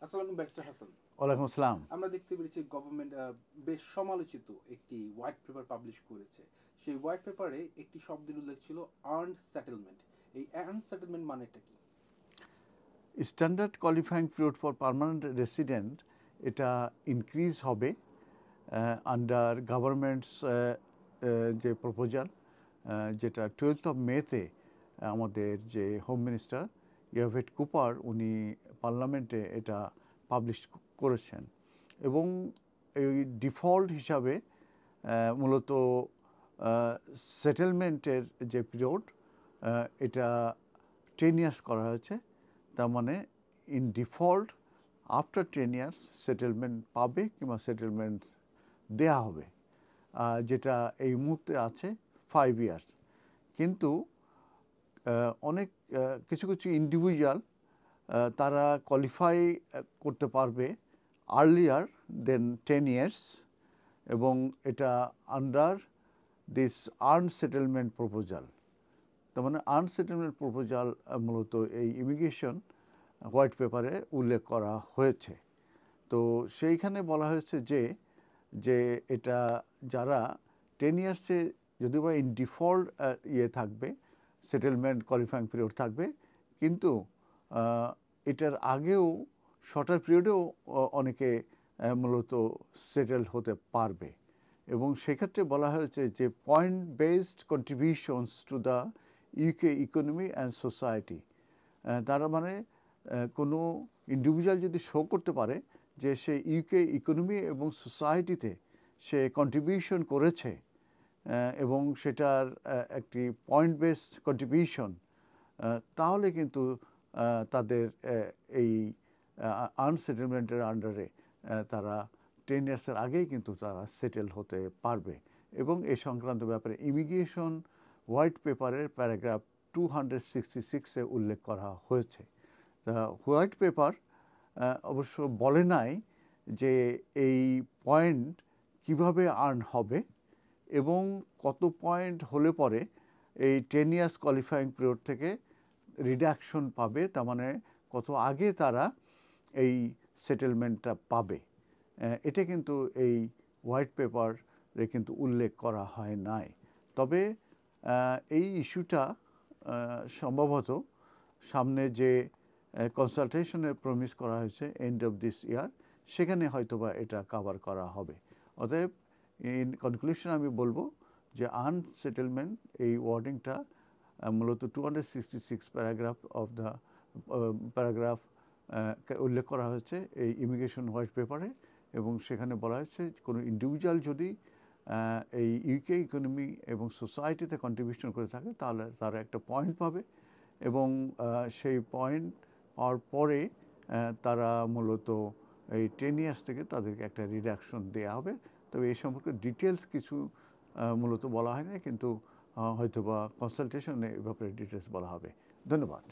আসসালামু আলাইকুম ব্যারিস্টার হাসান। ওয়ালাইকুম আসসালাম। আমরা দেখতে পেরেছি গভর্নমেন্ট বেশ সমালোচিত একটি হোয়াইট পেপার পাবলিশ করেছে। সেই হোয়াইট পেপারে একটি শব্দের উল্লেখ ছিল আর্নড সেটেলমেন্ট। এই আর্নড সেটেলমেন্ট মানেটা কি? Standard qualifying period for permanent resident এটা ইনক্রিজ হবে আন্ডার গভর্নমেন্টস যে প্রপোজাল, যেটা 12 মেতে আমাদের যে হোম মিনিস্টার ইয়াভেট কুপার উনি পার্লামেন্টে এটা পাবলিশ করেছেন। এবং এই ডিফল্ট হিসাবে মূলত সেটেলমেন্টের যে পিরিয়ড এটা 10 ইয়ার্স করা হয়েছে। তার মানে in default after 10 years settlement পাবে কিংবা সেটেলমেন্ট দেয়া হবে, যেটা এই মুহূর্তে আছে 5 ইয়ার্স। কিন্তু অনেক কিছু কিছু ইন্ডিভিজুয়াল তারা কোয়ালিফাই করতে পারবে আর্লিয়ার দেন 10 ইয়ার্স, এবং এটা under this earn settlement proposal. তার মানে আর্ন সেটেলমেন্ট প্রপোজাল মূলত এই ইমিগ্রেশন হোয়াইট পেপারে উল্লেখ করা হয়েছে। তো সেইখানে বলা হয়েছে যে এটা যারা 10 ইয়ার্সে যদিও বা ইন ডিফল্ট থাকবে, সেটেলমেন্ট কোয়ালিফাইং পিরিয়ড থাকবে, কিন্তু এটার আগেও শর্টার পিরিয়ডেও অনেকে মূলত সেটেল হতে পারবে। এবং সেক্ষেত্রে বলা হয়েছে যে point based contributions to the UK economy and society. তার মানে কোনো ইন্ডিভিজুয়াল যদি শো করতে পারে যে সে ইউকে ইকোনমি এবং সোসাইটিতে সে কন্ট্রিবিউশন করেছে এবং সেটার একটি পয়েন্ট বেসড কন্ট্রিবিউশন, তাহলে কিন্তু তাদের এই আনসেটেলমেন্টের আন্ডারে তারা 10 ইয়ার্সের আগেই কিন্তু তারা সেটেল হতে পারবে। এবং এই সংক্রান্ত ব্যাপারে ইমিগ্রেশন হোয়াইট পেপারের প্যারাগ্রাফ 266-এ উল্লেখ করা হয়েছে। হোয়াইট পেপার অবশ্য বলে নাই যে এই পয়েন্ট কিভাবে আর্ন হবে এবং কত পয়েন্ট হলে পরে এই 10 ইয়ার্স কোয়ালিফাইং পিরিয়ড থেকে রিডাকশন পাবে, তার মানে কত আগে তারা এই সেটেলমেন্টটা পাবে। এটা কিন্তু এই হোয়াইট পেপারে কিন্তু উল্লেখ করা হয় নাই। তবে এই ইস্যুটা সম্ভবত সামনে যে কনসালটেশনের প্রমিস করা হয়েছে এন্ড অফ দিস ইয়ার, সেখানে হয়তোবা এটা কভার করা হবে। অতএব ইন কনক্লুশন আমি বলবো যে আনসেটেলমেন্ট এই ওয়ার্ডিংটা মূলত 266 প্যারাগ্রাফ অফ দ্য প্যারাগ্রাফ উল্লেখ করা হয়েছে এই ইমিগ্রেশন হোয়াইট পেপারে। এবং সেখানে বলা হয়েছে কোনো ইন্ডিভিজুয়াল যদি এই ইউকে ইকোনমি এবং সোসাইটিতে কন্ট্রিবিউশন করে থাকে তাহলে তারা একটা পয়েন্ট পাবে, এবং সেই পয়েন্ট পাওয়ার পরে তারা মূলত এই 10 ইয়ার্স থেকে তাদেরকে একটা রিডাকশন দেওয়া হবে। তবে এই সম্পর্কে ডিটেলস কিছু মূলত বলা হয় না, কিন্তু হয়তো বা কনসালটেশনে এ ব্যাপারে ডিটেলস বলা হবে। ধন্যবাদ।